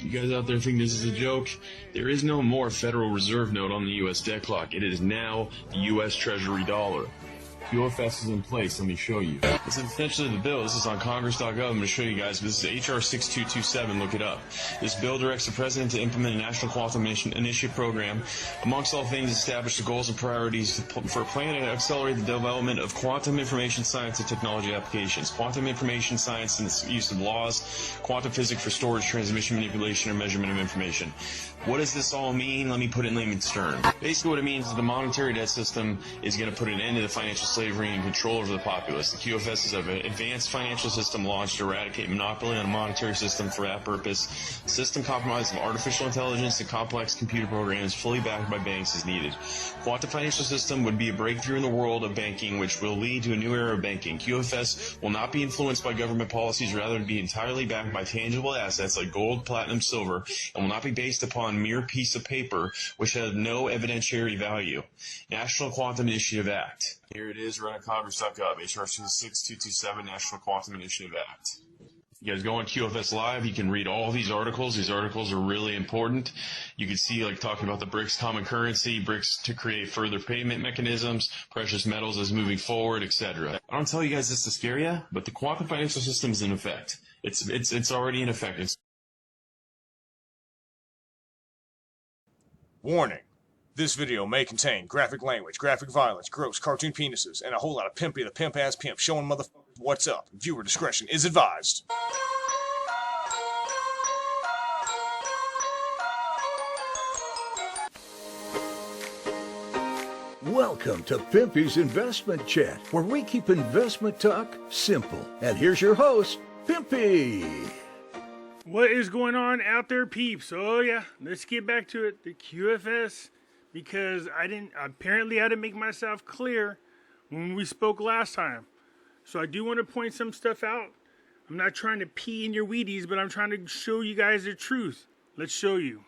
You guys out there think this is a joke? There is no more Federal Reserve note on the U.S. debt clock. It is now the U.S. Treasury dollar. QFS is in place. Let me show you. This is essentially the bill. This is on Congress.gov. I'm going to show you guys. This is HR 6227. Look it up. This bill directs the President to implement a National Quantum Initiative program. Amongst all things, establish the goals and priorities for a plan to accelerate the development of quantum information science and technology applications. Quantum information science and its use of laws. Quantum physics for storage, transmission, manipulation, or measurement of information. What does this all mean? Let me put it in layman's terms. Basically what it means is the monetary debt system is going to put an end to the financial slavery and control over the populace. The QFS is an advanced financial system launched to eradicate monopoly on a monetary system for that purpose. The system comprised of artificial intelligence and complex computer programs fully backed by banks as needed. Quantum financial system would be a breakthrough in the world of banking, which will lead to a new era of banking. QFS will not be influenced by government policies, rather be entirely backed by tangible assets like gold, platinum, silver, and will not be based upon mere piece of paper which has no evidentiary value. National Quantum Initiative Act. Here it is, run at Congress.gov, HR 6227, National Quantum Initiative Act. You guys go on QFS Live, you can read all these articles. These articles are really important. You can see, like, talking about the BRICS common currency, BRICS to create further payment mechanisms, precious metals as moving forward, etc. I don't tell you guys this to scare you, but the quantum financial system is in effect. It's already in effect. Warning. This video may contain graphic language, graphic violence, gross cartoon penises, and a whole lot of Pimpy the pimp-ass pimp showing motherfuckers what's up. Viewer discretion is advised. Welcome to Pimpy's Investment Chat, where we keep investment talk simple. And here's your host, Pimpy. What is going on out there, peeps? Oh yeah, let's get back to it. The QFS, because I didn't make myself clear when we spoke last time. So I do want to point some stuff out. I'm not trying to pee in your Wheaties, but I'm trying to show you guys the truth. Let's show you.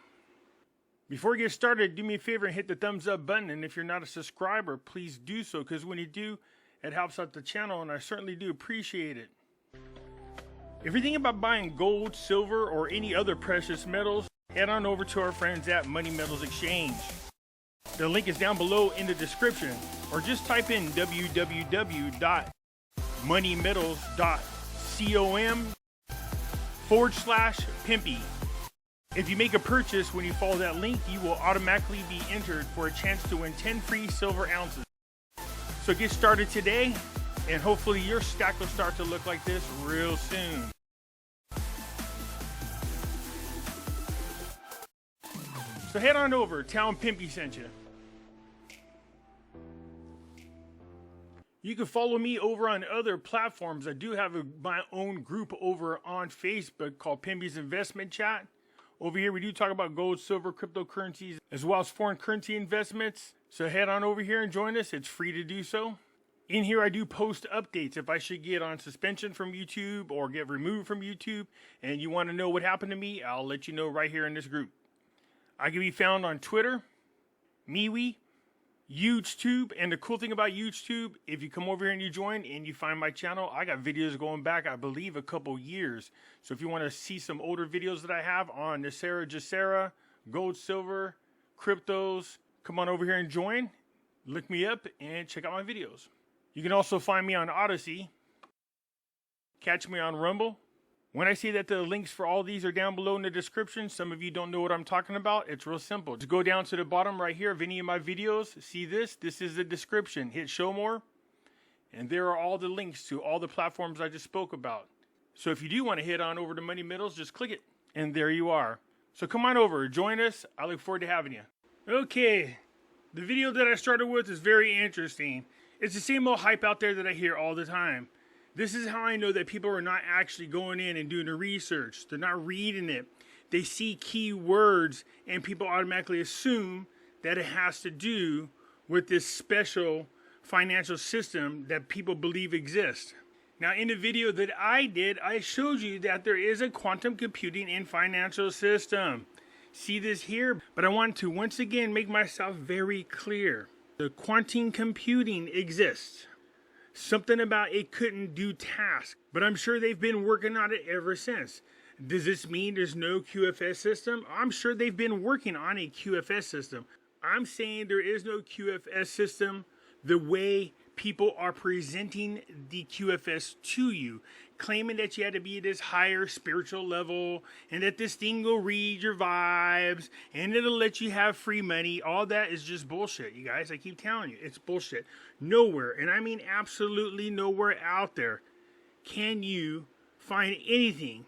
Before we get started, do me a favor and hit the thumbs up button. And if you're not a subscriber, please do so, because when you do, it helps out the channel, and I certainly do appreciate it. If you're thinking about buying gold, silver, or any other precious metals, head on over to our friends at Money Metals Exchange. The link is down below in the description, or just type in www.moneymetals.com/Pimpy. If you make a purchase when you follow that link, you will automatically be entered for a chance to win 10 free silver ounces. So get started today, and hopefully your stack will start to look like this real soon. So head on over, tell them Pimpy sent you. You can follow me over on other platforms. I do have my own group over on Facebook called Pimpy's Investment Chat. Over here we do talk about gold, silver, cryptocurrencies, as well as foreign currency investments. So head on over here and join us. It's free to do so. In here I do post updates. If I should get on suspension from YouTube or get removed from YouTube and you want to know what happened to me, I'll let you know right here in this group. I can be found on Twitter, MeWe, YouTube, and the cool thing about YouTube, if you come over here and you join and you find my channel, I got videos going back, I believe, a couple years. So if you want to see some older videos that I have on Nasera Jacera, gold, silver, cryptos, come on over here and join, look me up, and check out my videos. You can also find me on Odyssey, catch me on Rumble. When I say that the links for all these are down below in the description, some of you don't know what I'm talking about. It's real simple. Just go down to the bottom right here of any of my videos. See this? This is the description. Hit show more. And there are all the links to all the platforms I just spoke about. So if you do want to head on over to Money Metals, just click it. And there you are. So come on over. Join us. I look forward to having you. Okay. The video that I started with is very interesting. It's the same old hype out there that I hear all the time. This is how I know that people are not actually going in and doing the research. They're not reading it. They see keywords and people automatically assume that it has to do with this special financial system that people believe exists. Now, in the video that I did, I showed you that there is a quantum computing and financial system. See this here? But I want to once again make myself very clear. The quantum computing exists. Something about it couldn't do tasks, but I'm sure they've been working on it ever since. Does this mean there's no QFS system? I'm sure they've been working on a QFS system. I'm saying there is no QFS system the way people are presenting the QFS to you, claiming that you had to be at this higher spiritual level and that this thing will read your vibes and it'll let you have free money. All that is just bullshit, you guys. I keep telling you, it's bullshit. Nowhere, and I mean absolutely nowhere out there, can you find anything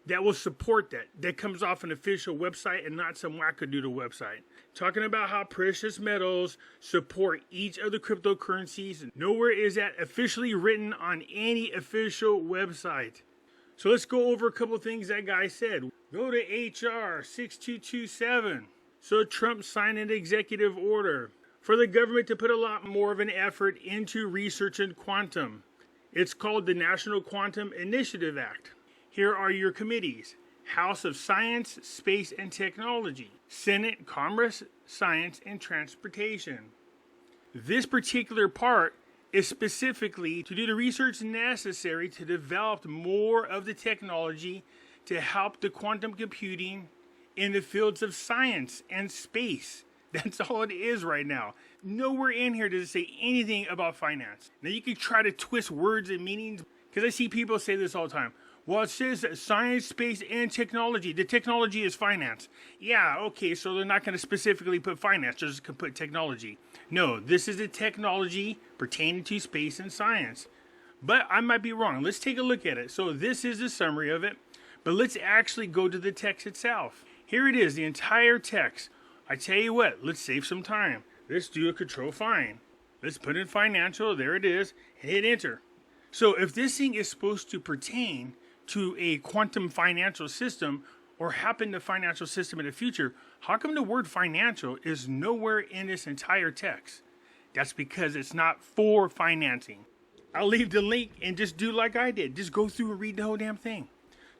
that will support that comes off an official website and not some wackadoodle website. Talking about how precious metals support each of the cryptocurrencies. Nowhere is that officially written on any official website. So let's go over a couple of things that guy said. Go to HR 6227. So Trump signed an executive order for the government to put a lot more of an effort into research in quantum. It's called the National Quantum Initiative Act. Here are your committees: House of Science, Space and Technology, Senate, Commerce, Science and Transportation. This particular part is specifically to do the research necessary to develop more of the technology to help the quantum computing in the fields of science and space. That's all it is right now. Nowhere in here does it say anything about finance. Now you can try to twist words and meanings, because I see people say this all the time. Well, it says that science, space, and technology. The technology is finance. Yeah, okay, so they're not going to specifically put finance, they're just going to put technology. No, this is a technology pertaining to space and science. But I might be wrong. Let's take a look at it. So this is the summary of it. But let's actually go to the text itself. Here it is, the entire text. I tell you what, let's save some time. Let's do a control-find. Let's put in financial, there it is, and hit enter. So if this thing is supposed to pertain to a quantum financial system or happen to financial system in the future, how come the word financial is nowhere in this entire text? That's because it's not for financing. I'll leave the link and just do like I did. Just go through and read the whole damn thing.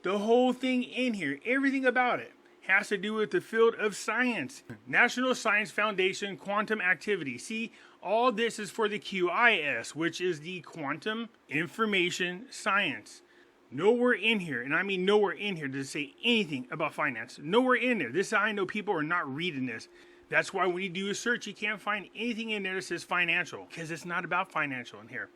The whole thing in here, everything about it, has to do with the field of science. National Science Foundation Quantum Activity. See, all this is for the QIS, which is the Quantum Information Science. Nowhere in here, and I mean nowhere in here, does it say anything about finance. Nowhere in there. This is how I know people are not reading this. That's why when you do a search, you can't find anything in there that says financial, because it's not about financial in here.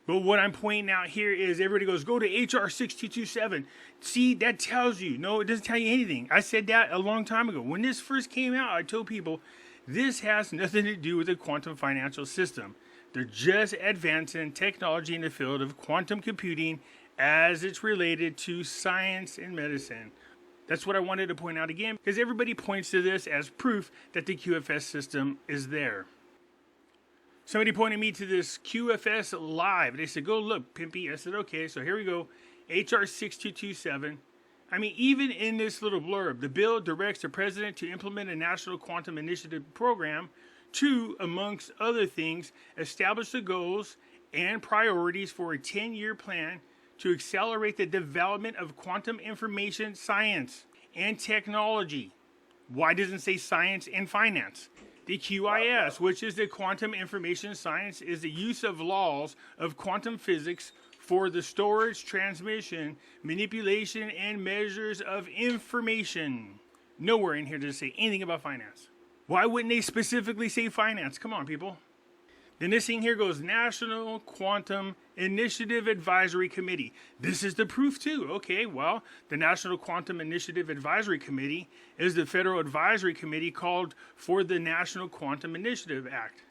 But what I'm pointing out here is everybody goes, go to HR 6227. See, that tells you. No, it doesn't tell you anything. I said that a long time ago. When this first came out, I told people this has nothing to do with the quantum financial system. They're just advancing technology in the field of quantum computing as it's related to science and medicine. That's what I wanted to point out again, because everybody points to this as proof that the QFS system is there. Somebody pointed me to this QFS live. They said, go look, Pimpy. I said, okay, so here we go. HR 6227. I mean, even in this little blurb, the bill directs the president to implement a national quantum initiative program to, amongst other things, establish the goals and priorities for a 10-year plan to accelerate the development of quantum information science and technology. Why doesn't it say science and finance? The QIS, which is the Quantum Information Science, is the use of laws of quantum physics for the storage, transmission, manipulation, and measures of information. Nowhere in here does it say anything about finance. Why wouldn't they specifically say finance? Come on, people. Then this thing here goes National Quantum Initiative Advisory Committee. This is the proof too. Okay, well, the National Quantum Initiative Advisory Committee is the federal advisory committee called for the National Quantum Initiative Act.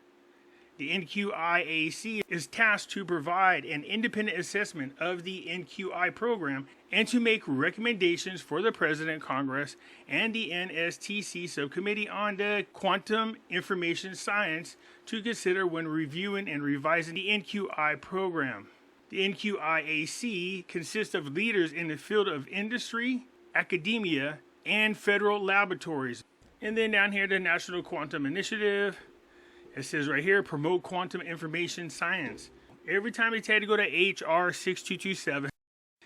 The NQIAC is tasked to provide an independent assessment of the NQI program and to make recommendations for the President, Congress, and the NSTC Subcommittee on the Quantum Information Science to consider when reviewing and revising the NQI program. The NQIAC consists of leaders in the field of industry, academia, and federal laboratories. And then down here, the National Quantum Initiative. It says right here, promote quantum information science. Every time they tell you to go to HR 6227,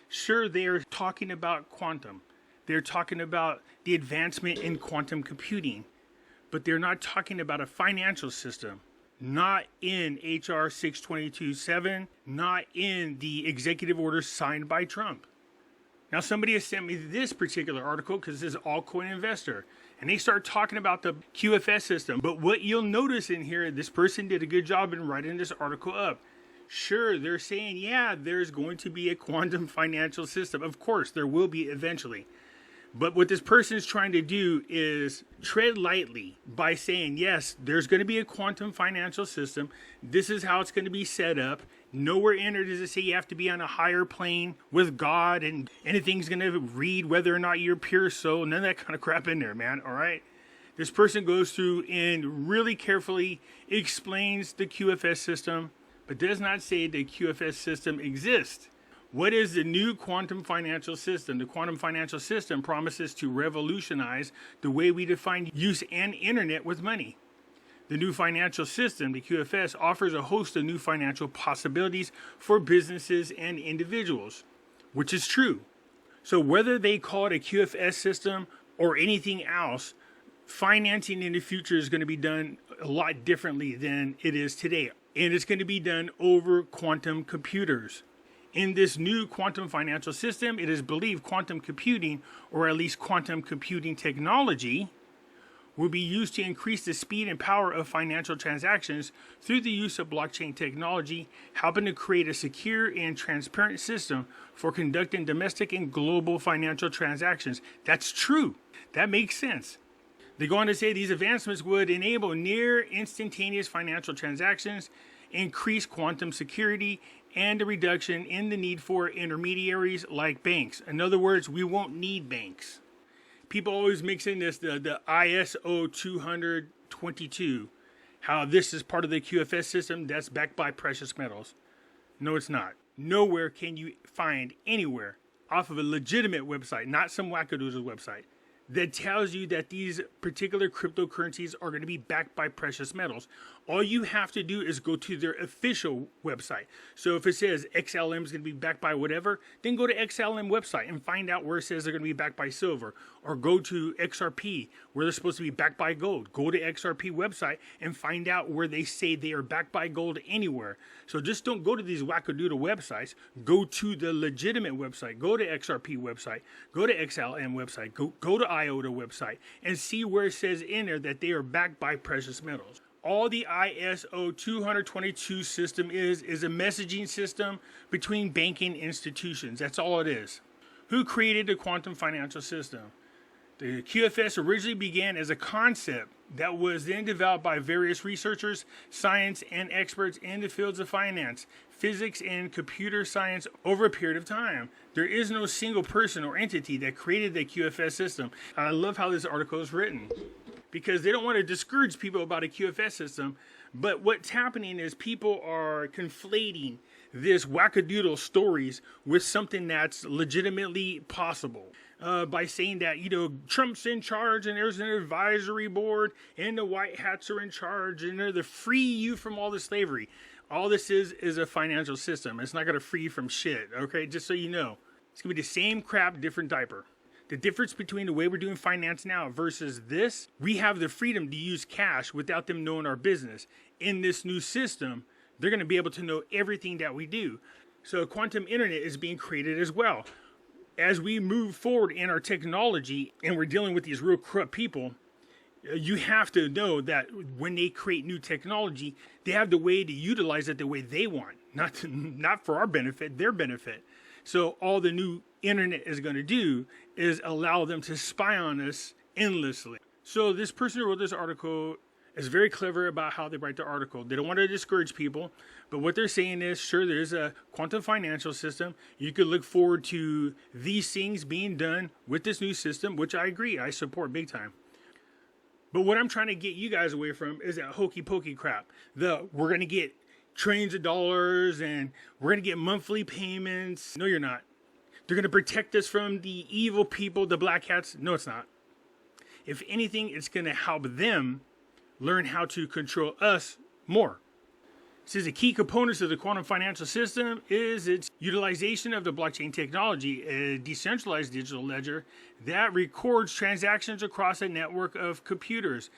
sure, they're talking about quantum. They're talking about the advancement in quantum computing. But they're not talking about a financial system. Not in HR 6227, not in the executive order signed by Trump. Now, somebody has sent me this particular article because this is Altcoin Investor, and they start talking about the QFS system. But what you'll notice in here, this person did a good job in writing this article up. Sure, they're saying, yeah, there's going to be a quantum financial system. Of course, there will be eventually. But what this person is trying to do is tread lightly by saying, yes, there's going to be a quantum financial system. This is how it's going to be set up. Nowhere in it does it say you have to be on a higher plane with God and anything's going to read whether or not you're pure soul. None of that kind of crap in there, man. All right. This person goes through and really carefully explains the QFS system, but does not say the QFS system exists. What is the new quantum financial system? The quantum financial system promises to revolutionize the way we define use and internet with money. The new financial system, the QFS, offers a host of new financial possibilities for businesses and individuals, which is true. So whether they call it a QFS system or anything else, financing in the future is going to be done a lot differently than it is today. And it's going to be done over quantum computers. In this new quantum financial system, it is believed quantum computing, or at least quantum computing technology, will be used to increase the speed and power of financial transactions through the use of blockchain technology, helping to create a secure and transparent system for conducting domestic and global financial transactions. That's true. That makes sense. They go on to say these advancements would enable near instantaneous financial transactions, increase quantum security, and a reduction in the need for intermediaries like banks. In other words, we won't need banks. People always mix in this, the ISO 222, how this is part of the QFS system that's backed by precious metals. No, it's not. Nowhere can you find anywhere off of a legitimate website, not some wackadoodle website, that tells you that these particular cryptocurrencies are going to be backed by precious metals. All you have to do is go to their official website. So if it says XLM is going to be backed by whatever, then go to XLM website and find out where it says they're going to be backed by silver. Or go to XRP, where they're supposed to be backed by gold. Go to XRP website and find out where they say they are backed by gold anywhere. So just don't go to these wackadoodle websites. Go to the legitimate website. Go to XRP website. Go to XLM website. Go to IOTA website and see where it says in there that they are backed by precious metals. All the ISO 222 system is a messaging system between banking institutions. That's all it is. Who created the quantum financial system? The QFS originally began as a concept that was then developed by various researchers, science, and experts in the fields of finance, physics, and computer science over a period of time. There is no single person or entity that created the QFS system. I love how this article is written, because they don't want to discourage people about a QFS system. But what's happening is people are conflating this wackadoodle stories with something that's legitimately possible. By saying that, Trump's in charge and there's an advisory board and the white hats are in charge and they're to free you from all the slavery. All this is a financial system. It's not going to free you from shit, okay? Just so you know. It's going to be the same crap, different diaper. The difference between the way we're doing finance now versus this, we have the freedom to use cash without them knowing our business. In this new system, they're going to be able to know everything that we do. So quantum internet is being created as well. As we move forward in our technology and we're dealing with these real corrupt people, you have to know that when they create new technology, they have the way to utilize it the way they want, not for our benefit, their benefit. So all the new internet is going to do is allow them to spy on us endlessly. So this person who wrote this article is very clever about how they write the article. They don't want to discourage people, but what they're saying is, sure, there's a quantum financial system. You could look forward to these things being done with this new system, which I agree, I support big time. But what I'm trying to get you guys away from is that hokey pokey crap. We're going to get trillions of dollars and we're going to get monthly payments. No, you're not. They're going to protect us from the evil people, the black hats. No, it's not. If anything, it's going to help them learn how to control us more. It says the key components of the quantum financial system is its utilization of the blockchain technology, a decentralized digital ledger that records transactions across a network of computers.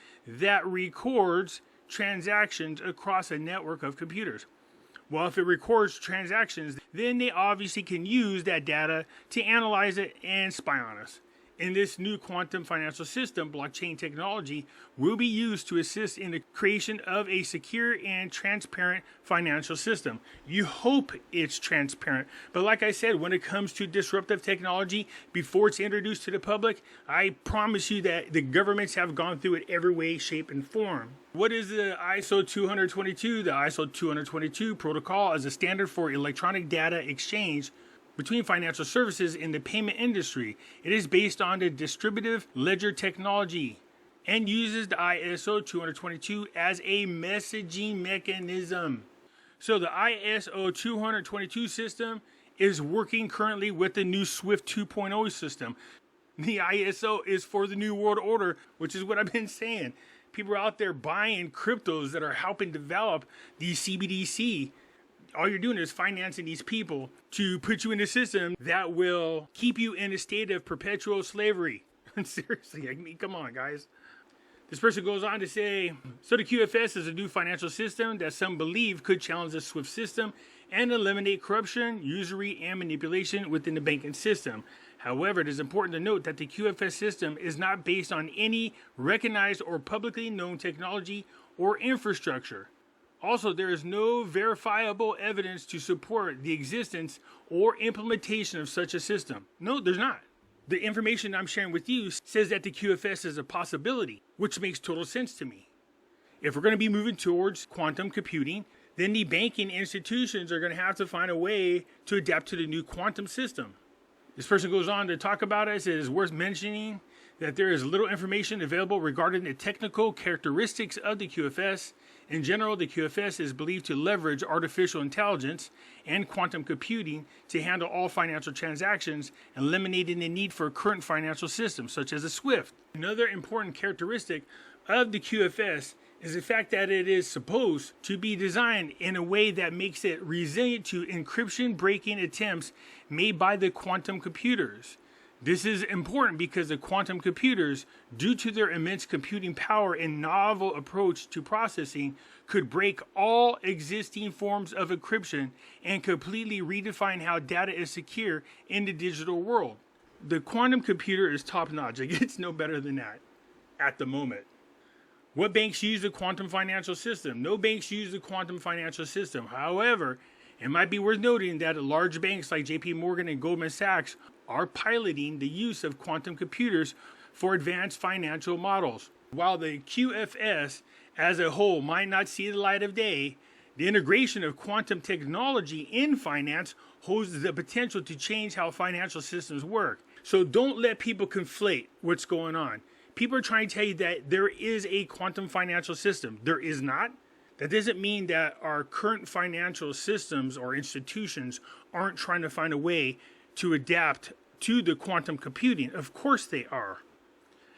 Well, if it records transactions, then they obviously can use that data to analyze it and spy on us. In this new quantum financial system, blockchain technology will be used to assist in the creation of a secure and transparent financial system. You hope it's transparent, but like I said, when it comes to disruptive technology, before it's introduced to the public, I promise you that the governments have gone through it every way, shape, and form. What is the ISO 222? The ISO 222 protocol is a standard for electronic data exchange between financial services in the payment industry. It is based on the distributive ledger technology and uses the ISO 222 as a messaging mechanism. So the ISO 222 system is working currently with the new SWIFT 2.0 system. The ISO is for the new world order, which is what I've been saying. People are out there buying cryptos that are helping develop the CBDC. All you're doing is financing these people to put you in a system that will keep you in a state of perpetual slavery. Seriously, I mean, come on, guys. This person goes on to say, so the QFS is a new financial system that some believe could challenge the SWIFT system and eliminate corruption, usury, and manipulation within the banking system. However, it is important to note that the QFS system is not based on any recognized or publicly known technology or infrastructure. Also, there is no verifiable evidence to support the existence or implementation of such a system. No, there's not. The information I'm sharing with you says that the QFS is a possibility, which makes total sense to me. If we're going to be moving towards quantum computing, then the banking institutions are going to have to find a way to adapt to the new quantum system. This person goes on to talk about it. It is worth mentioning that there is little information available regarding the technical characteristics of the QFS. In general, the QFS is believed to leverage artificial intelligence and quantum computing to handle all financial transactions, eliminating the need for current financial systems such as a SWIFT. Another important characteristic of the QFS is the fact that it is supposed to be designed in a way that makes it resilient to encryption breaking attempts made by the quantum computers. This is important because the quantum computers, due to their immense computing power and novel approach to processing, could break all existing forms of encryption and completely redefine how data is secure in the digital world. The quantum computer is top-notch. It gets no better than that at the moment. What banks use the quantum financial system? No banks use the quantum financial system. However, it might be worth noting that large banks like JP Morgan and Goldman Sachs are piloting the use of quantum computers for advanced financial models. While the QFS as a whole might not see the light of day, the integration of quantum technology in finance holds the potential to change how financial systems work. So don't let people conflate what's going on. People are trying to tell you that there is a quantum financial system. There is not. That doesn't mean that our current financial systems or institutions aren't trying to find a way to adapt to the quantum computing. Of course they are.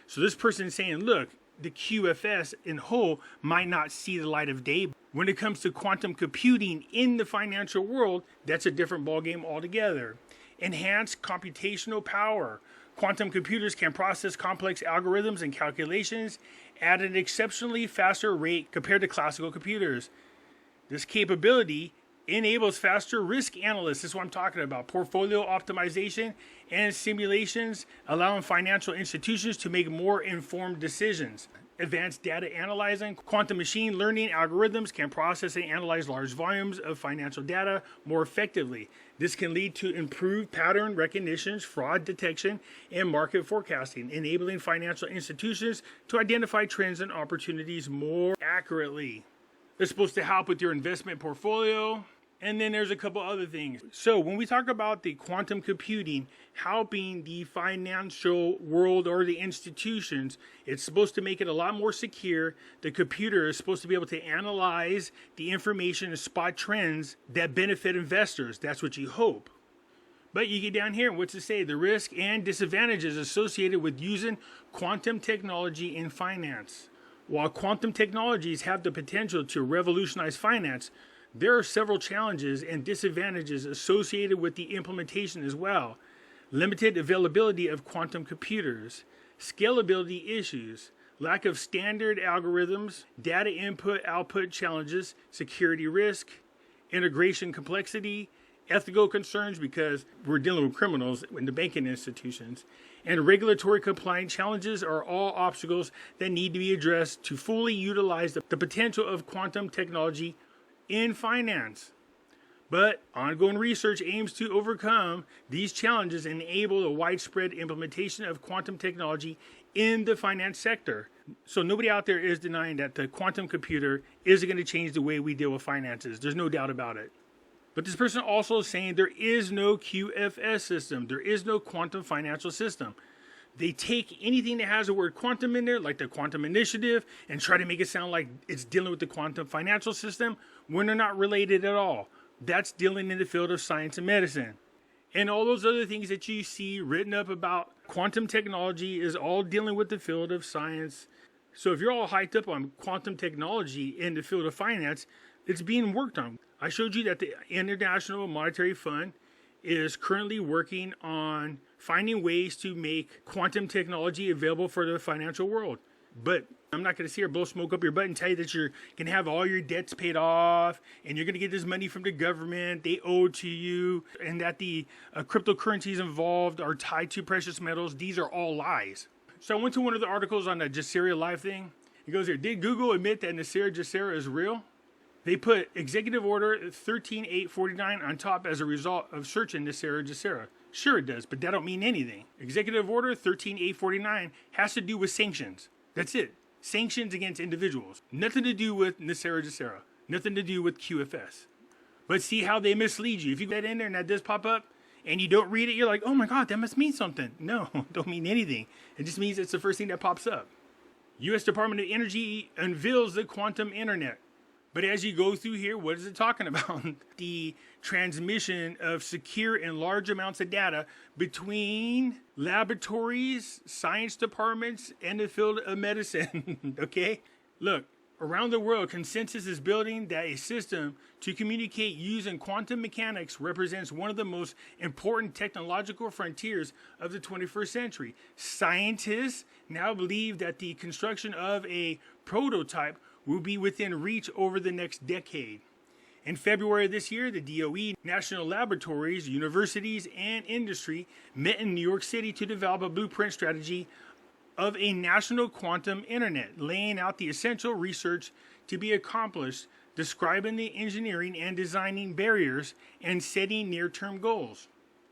So this person is saying, look, the QFS in whole might not see the light of day. When it comes to quantum computing in the financial world, that's a different ballgame altogether. Enhanced computational power. Quantum computers can process complex algorithms and calculations at an exceptionally faster rate compared to classical computers. This capability enables faster risk analysis. This is what I'm talking about. Portfolio optimization and simulations, allowing financial institutions to make more informed decisions. Advanced data analyzing. Quantum machine learning algorithms can process and analyze large volumes of financial data more effectively. This can lead to improved pattern recognition, fraud detection, and market forecasting, enabling financial institutions to identify trends and opportunities more accurately. It's supposed to help with your investment portfolio. And then there's a couple other things. So when we talk about the quantum computing helping the financial world or the institutions, it's supposed to make it a lot more secure. The computer is supposed to be able to analyze the information and spot trends that benefit investors. That's what you hope. But you get down here, what's it say? The risk and disadvantages associated with using quantum technology in finance. While quantum technologies have the potential to revolutionize finance, there are several challenges and disadvantages associated with the implementation as well. Limited availability of quantum computers, scalability issues, lack of standard algorithms, data input-output challenges, security risk, integration complexity, ethical concerns because we're dealing with criminals in the banking institutions, and regulatory compliance challenges are all obstacles that need to be addressed to fully utilize the potential of quantum technology in finance. But ongoing research aims to overcome these challenges and enable the widespread implementation of quantum technology in the finance sector. So nobody out there is denying that the quantum computer is going to change the way we deal with finances. There's no doubt about it. But this person also is saying there is no QFS system. There is no quantum financial system. They take anything that has the word quantum in there, like the quantum initiative, and try to make it sound like it's dealing with the quantum financial system when they're not related at all. That's dealing in the field of science and medicine. And all those other things that you see written up about quantum technology is all dealing with the field of science. So if you're all hyped up on quantum technology in the field of finance, it's being worked on. I showed you that the International Monetary Fund is currently working on finding ways to make quantum technology available for the financial world. But I'm not going to sit here, blow smoke up your butt and tell you that you're going to have all your debts paid off and you're going to get this money from the government, they owe to you, and that the cryptocurrencies involved are tied to precious metals. These are all lies. So I went to one of the articles on the Jacera Live thing. It goes here, did Google admit that Jacera is real? They put Executive Order 13849 on top as a result of searching Jacera. Sure it does, but that don't mean anything. Executive Order 13849 has to do with sanctions. That's it. Sanctions against individuals. Nothing to do with Jacera. Nothing to do with QFS. But see how they mislead you. If you get that in there and that does pop up and you don't read it, you're like, oh my God, that must mean something. No, don't mean anything. It just means it's the first thing that pops up. U.S. Department of Energy unveils the quantum internet. But as you go through here, what is it talking about? The transmission of secure and large amounts of data between laboratories, science departments, and the field of medicine. Okay? Look, around the world, consensus is building that a system to communicate using quantum mechanics represents one of the most important technological frontiers of the 21st century. Scientists now believe that the construction of a prototype will be within reach over the next decade. In February of this year, the DOE, national laboratories, universities, and industry met in New York City to develop a blueprint strategy of a national quantum internet, laying out the essential research to be accomplished, describing the engineering and designing barriers, and setting near-term goals.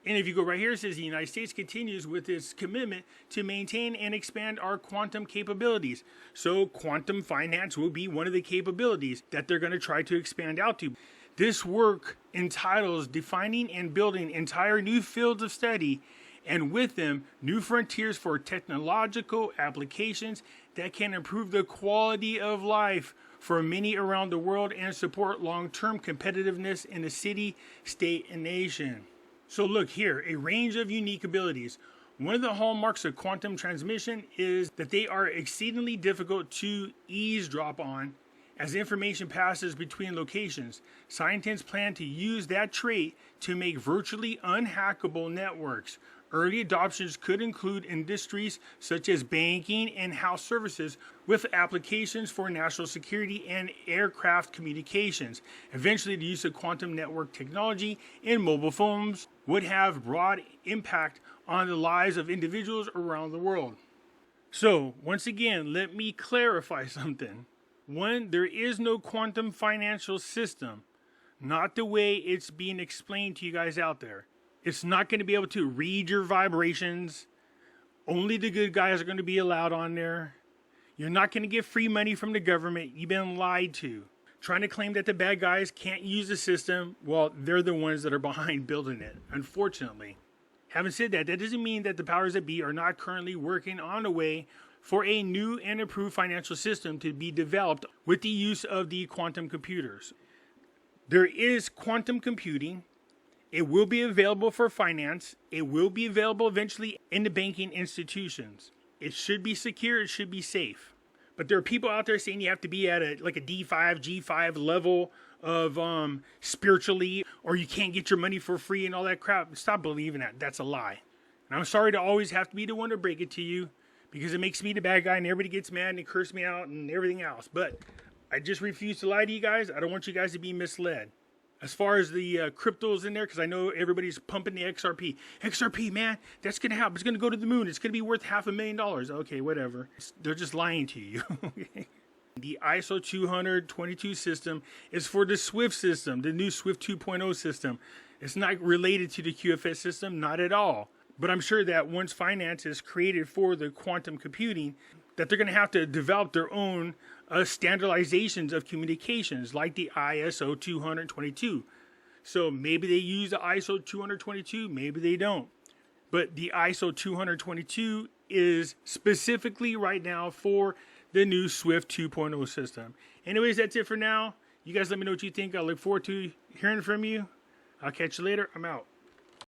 And if you go right here, it says the United States continues with its commitment to maintain and expand our quantum capabilities. So quantum finance will be one of the capabilities that they're going to try to expand out to. This work entitles defining and building entire new fields of study, and with them, new frontiers for technological applications that can improve the quality of life for many around the world and support long-term competitiveness in the city, state, and nation. So look here, a range of unique abilities. One of the hallmarks of quantum transmission is that they are exceedingly difficult to eavesdrop on as information passes between locations. Scientists plan to use that trait to make virtually unhackable networks. Early adoptions could include industries such as banking and health services, with applications for national security and aircraft communications. Eventually, the use of quantum network technology in mobile phones would have broad impact on the lives of individuals around the world. So, once again, let me clarify something. One, there is no quantum financial system, not the way it's being explained to you guys out there. It's not going to be able to read your vibrations. Only the good guys are going to be allowed on there. You're not going to get free money from the government. You've been lied to. Trying to claim that the bad guys can't use the system, well, they're the ones that are behind building it, unfortunately. Having said that, that doesn't mean that the powers that be are not currently working on a way for a new and improved financial system to be developed with the use of the quantum computers. There is quantum computing. It will be available for finance. It will be available eventually in the banking institutions. It should be secure. It should be safe. But there are people out there saying you have to be at a D5, G5 level of spiritually, or you can't get your money for free and all that crap. Stop believing that. That's a lie. And I'm sorry to always have to be the one to break it to you, because it makes me the bad guy and everybody gets mad and curse me out and everything else. But I just refuse to lie to you guys. I don't want you guys to be misled. As far as the cryptos in there, because I know everybody's pumping the XRP. XRP, man, that's going to happen. It's going to go to the moon. It's going to be worth $500,000. Okay, whatever. They're just lying to you. The ISO 20022 system is for the SWIFT system, the new SWIFT 2.0 system. It's not related to the QFS system, not at all. But I'm sure that once finance is created for the quantum computing, that they're going to have to develop their own standardizations of communications, like the ISO 222. So maybe they use the ISO 222, maybe they don't. But the ISO 222 is specifically right now for the new SWIFT 2.0 system. Anyways, that's it for now. You guys let me know what you think. I look forward to hearing from you. I'll catch you later. I'm out.